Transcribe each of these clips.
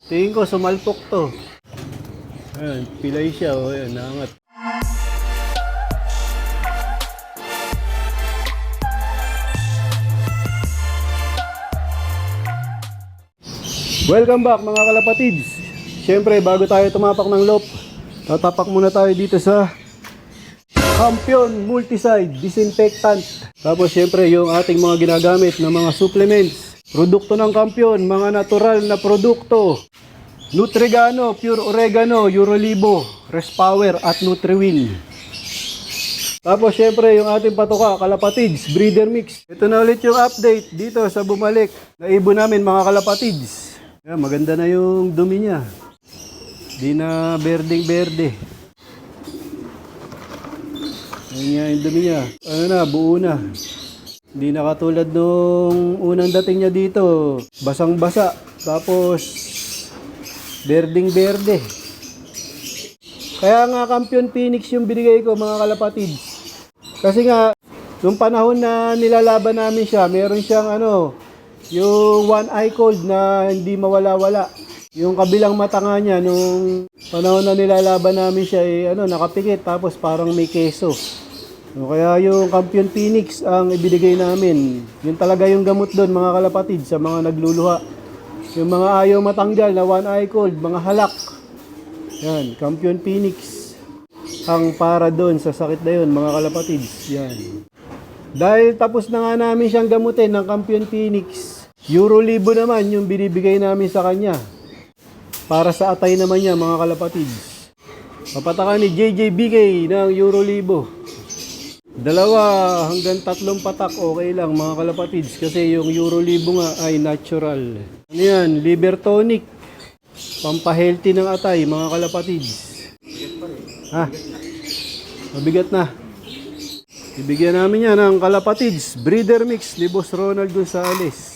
Tingin ko sumalpok to. Ayan, pilay siya. O, ayan, naangat. Welcome back mga kalapatids. Siyempre, bago tayo tumapak ng loop, tatapak muna tayo dito sa Campion Multicide Disinfectant. Tapos siyempre, yung ating mga ginagamit na mga supplements. Produkto ng Campion, mga natural na produkto. Nutrigano, Pure Oregano, Eurolibo, Respower at Nutriwin. Tapos syempre yung ating patoka, kalapatids, breeder mix. Ito na ulit yung update dito sa bumalik na ibon namin mga kalapatids. Yan, maganda na yung dumi niya. Di na berdeng-berde. Yan nga yung dumi niya. Ano na, buo na. Hindi na katulad nung unang dating niya dito. Basang-basa. Tapos berdeng-berde. Kaya nga Campion Phoenix yung binigay ko mga kalapatids. Kasi nga, nung panahon na nilalaban namin siya, meron siyang yung one eye cold na hindi mawala-wala. Yung kabilang mata nga niya, nung panahon na nilalaban namin siya, nakapikit tapos parang may keso. So, kaya yung Campion Phoenix ang ibinigay namin. Yun talaga yung gamot doon mga kalapatids sa mga nagluluha. Yung mga ayaw matanggal na one eye cold, mga halak. Yan, Campion Phoenix ang para doon sa sakit na yun, mga kalapatids. Yan. Dahil tapos na nga namin siyang gamutin ng Campion Phoenix, Eurolibo naman yung binibigay namin sa kanya. Para sa atay naman niya, mga kalapatids. Papatakan ni JJBK ng Eurolibo. 2 hanggang 3 patak, okay lang mga kalapatids. Kasi yung Eurolibo nga ay natural. Ano yan? Liver tonic. Pampahealthy ng atay, mga kalapatids. Ha? Mabigat na. Ibigyan namin yan ng kalapatids. Breeder mix ni Boss Ronald Gonzales.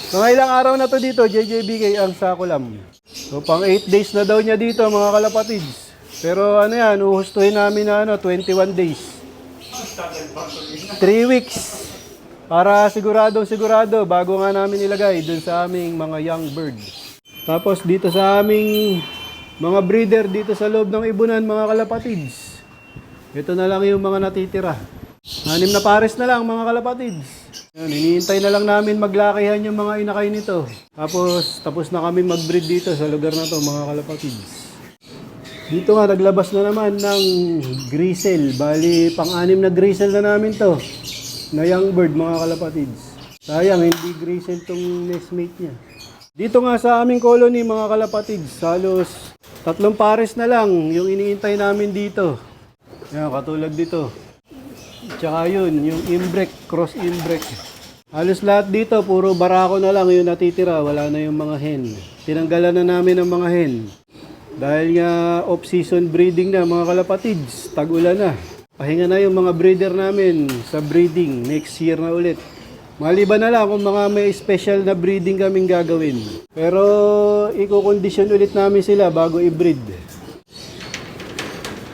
Mga ilang araw na to dito, JJBK ang sakulam. So pang 8 days na daw niya dito mga kalapatids. Pero yan, uhustuhin namin na 21 days. 3 weeks. Para sigurado bago nga namin ilagay dun sa aming mga young bird. Tapos dito sa aming mga breeder dito sa loob ng ibunan mga kalapatids. Ito na lang yung mga natitira. 6 na pares na lang mga kalapatids. Yan, hinihintay na lang namin maglakihan yung mga inakay nito. Tapos na kami mag-breed dito sa lugar na to mga kalapatids. Dito nga naglabas na naman ng grisel. Bali pang-6 na grisel na namin to. Na young bird mga kalapatids. Sayang hindi grisel tong nestmate niya. Dito nga sa aming colony mga kalapatids, halos 3 pares na lang yung iniintay namin dito. Yan, katulad dito. Tsaka yun, yung imbrek, cross imbrek. Halos lahat dito, puro barako na lang yung natitira. Wala na yung mga hen. Tinanggalan na namin ang mga hen. Dahil nga off-season breeding na mga kalapatids. Tag-ulan na. Pahinga na yung mga breeder namin sa breeding. Next year na ulit. Maliban na lang kung mga may special na breeding kaming gagawin. Pero i-condition ulit namin sila bago i-breed.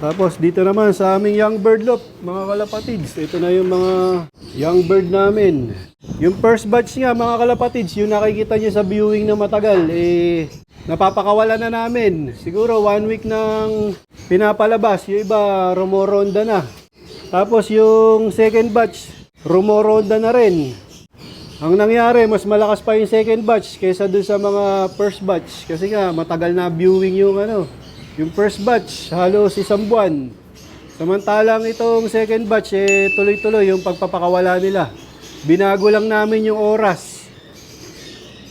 Tapos dito naman sa aming young bird loop, mga kalapatids. Ito na yung mga young bird namin. Yung first batch nga mga kalapatids, yung nakikita nyo sa viewing na matagal, napapakawalan na namin. Siguro 1 week nang pinapalabas. Yung iba, rumoronda na. Tapos yung second batch, rumoronda na rin. Ang nangyari, mas malakas pa yung second batch kaysa dun sa mga first batch. Kasi nga, matagal na viewing yung first batch, halos 1 buwan. Samantalang itong second batch, tuloy-tuloy yung pagpapakawala nila. Binago lang namin yung oras.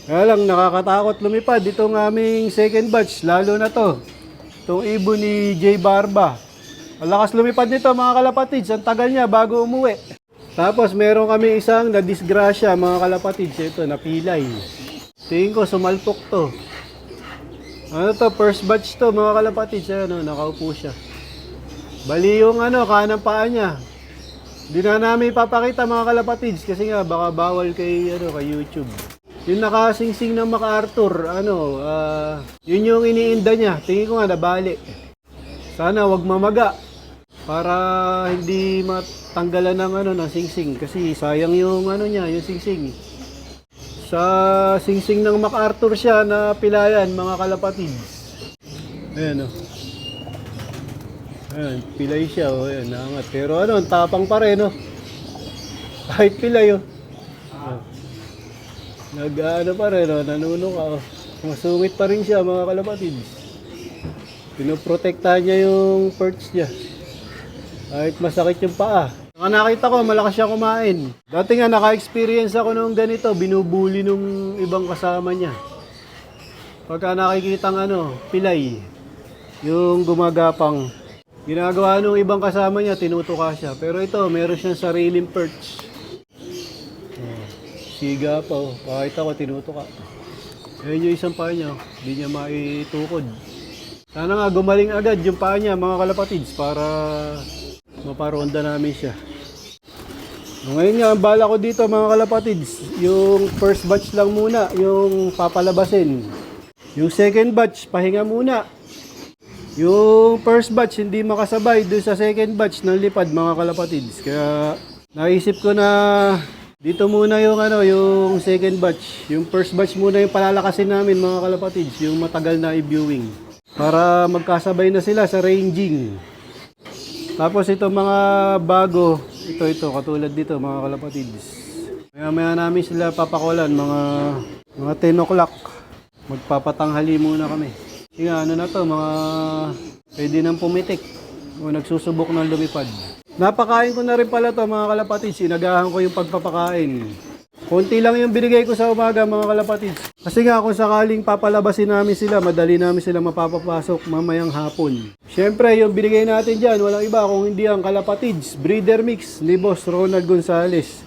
Kaya lang, nakakatakot lumipad itong aming second batch, lalo na to. Itong ibon ni J. Barba. Ang lakas lumipad nito mga kalapatids, ang tagal niya bago umuwi. Tapos meron kami isang na-disgrasya mga kalapatids, ito, napilay. Tingin ko sumalpok to. First batch to mga kalapatids, nakaupo siya. Bali yung kanang paa niya. Hindi na namin ipapakita mga kalapatids kasi nga baka bawal kay YouTube. Yung nakasingsing ng MacArthur, yun yung iniinda niya. Tingin ko nga nabali. Sana wag mamaga. para hindi matanggalan ng ng singsing kasi sayang yung niya, yung singsing. Sa singsing ng MacArthur siya na pilayan, mga kalapatid. Ayan Ayan, pilay siya ayan, naangat. Pero ang tapang pa rin Kahit pilay pa rin nanunok Masungit pa rin siya, mga kalapatid. Pinoprotektahan niya yung perch niya. Kahit masakit yung paa. Nakita ko, malakas siya kumain. Dati nga, naka-experience ako nung ganito. Binubuli nung ibang kasama niya. Pagka nakikita pilay, yung gumagapang, ginagawa nung ibang kasama niya, tinutuka siya. Pero ito, meron siyang sariling perch. Siga pa Kahit ako, tinutuka. Ayan yung isang paa niya. Hindi niya maitukod. Sana nga, gumaling agad yung paa niya, mga kalapatids, para maparonda namin siya. Ngayon nga, ang bala ko dito, mga kalapatids, yung first batch lang muna, yung papalabasin. Yung second batch, pahinga muna. Yung first batch, hindi makasabay doon sa second batch ng lipad, mga kalapatids. Kaya naisip ko na dito muna yung yung second batch. Yung first batch muna yung palalakasin namin, mga kalapatids, yung matagal na i-viewing. Para magkasabay na sila sa ranging. Tapos ito mga bago, ito katulad dito, mga kalapatids. Maya namin sila papakulan, mga 10 o'clock. Magpapatanghali muna kami. Yung na to, mga pwede nang pumitik o nagsusubok ng lumipad. Napakain ko na rin pala to, mga kalapatids. Inagahan ko yung pagpapakain. Konti lang yung binigay ko sa umaga, mga kalapatids. Kasi nga kung sakaling papalabasin namin sila, madali namin sila mapapapasok mamayang hapon. Siyempre, yung binigay natin dyan, walang iba kung hindi ang kalapatids. Breeder mix ni Boss Ronald Gonzales.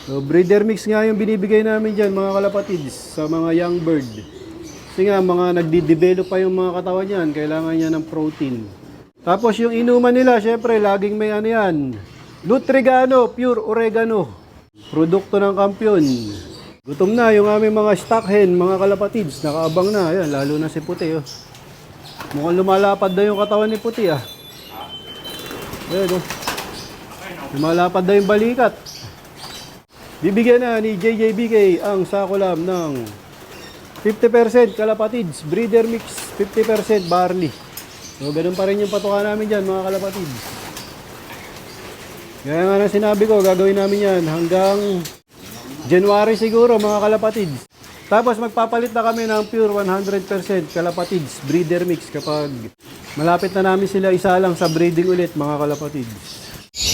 So, breeder mix nga yung binibigay namin dyan, mga kalapatids, sa mga young bird. Kasi nga, mga nagdi-develop pa yung mga katawan yan, kailangan niya ng protein. Tapos yung inuman nila, siyempre, laging may yan. Nutrigano, pure oregano. Produkto ng Kampiyon. Gutom na yung aming mga stock hen, mga kalapatids. Nakaabang na. Ayan, lalo na si Puti. Mukhang lumalapad na yung katawan ni Puti. Ayan, lumalapad na yung balikat. Bibigyan na ni JJBK ang sakulam ng 50% kalapatids. Breeder mix, 50% barley. So, ganun pa rin yung patuka namin dyan, mga kalapatids. Kaya nga na sinabi ko, gagawin namin yan hanggang January siguro, mga kalapatids. Tapos magpapalit na kami ng pure 100% kalapatids, breeder mix kapag malapit na namin sila isa lang sa breeding ulit, mga kalapatids.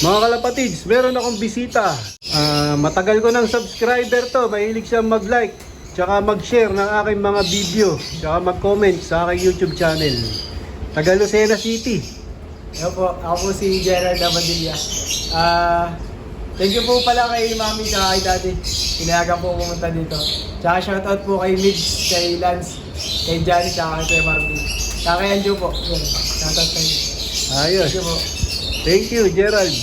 Mga kalapatids, meron akong bisita. Matagal ko ng subscriber to, mahilig siyang mag-like, tsaka mag-share ng aking mga video, tsaka mag-comment sa aking YouTube channel. Taga Lucena City. Ako po si Gerald Abadilla. Thank you po pala kay Mami at kay Daddy. Pinayagan po pumunta dito. Tsaka shoutout po kay Mids, kay Lance, kay Johnny, tsaka kay Marvin. Tsaka kay Anjo po. Shoutout kayo. Ayos. Thank you po. Thank you, Gerald.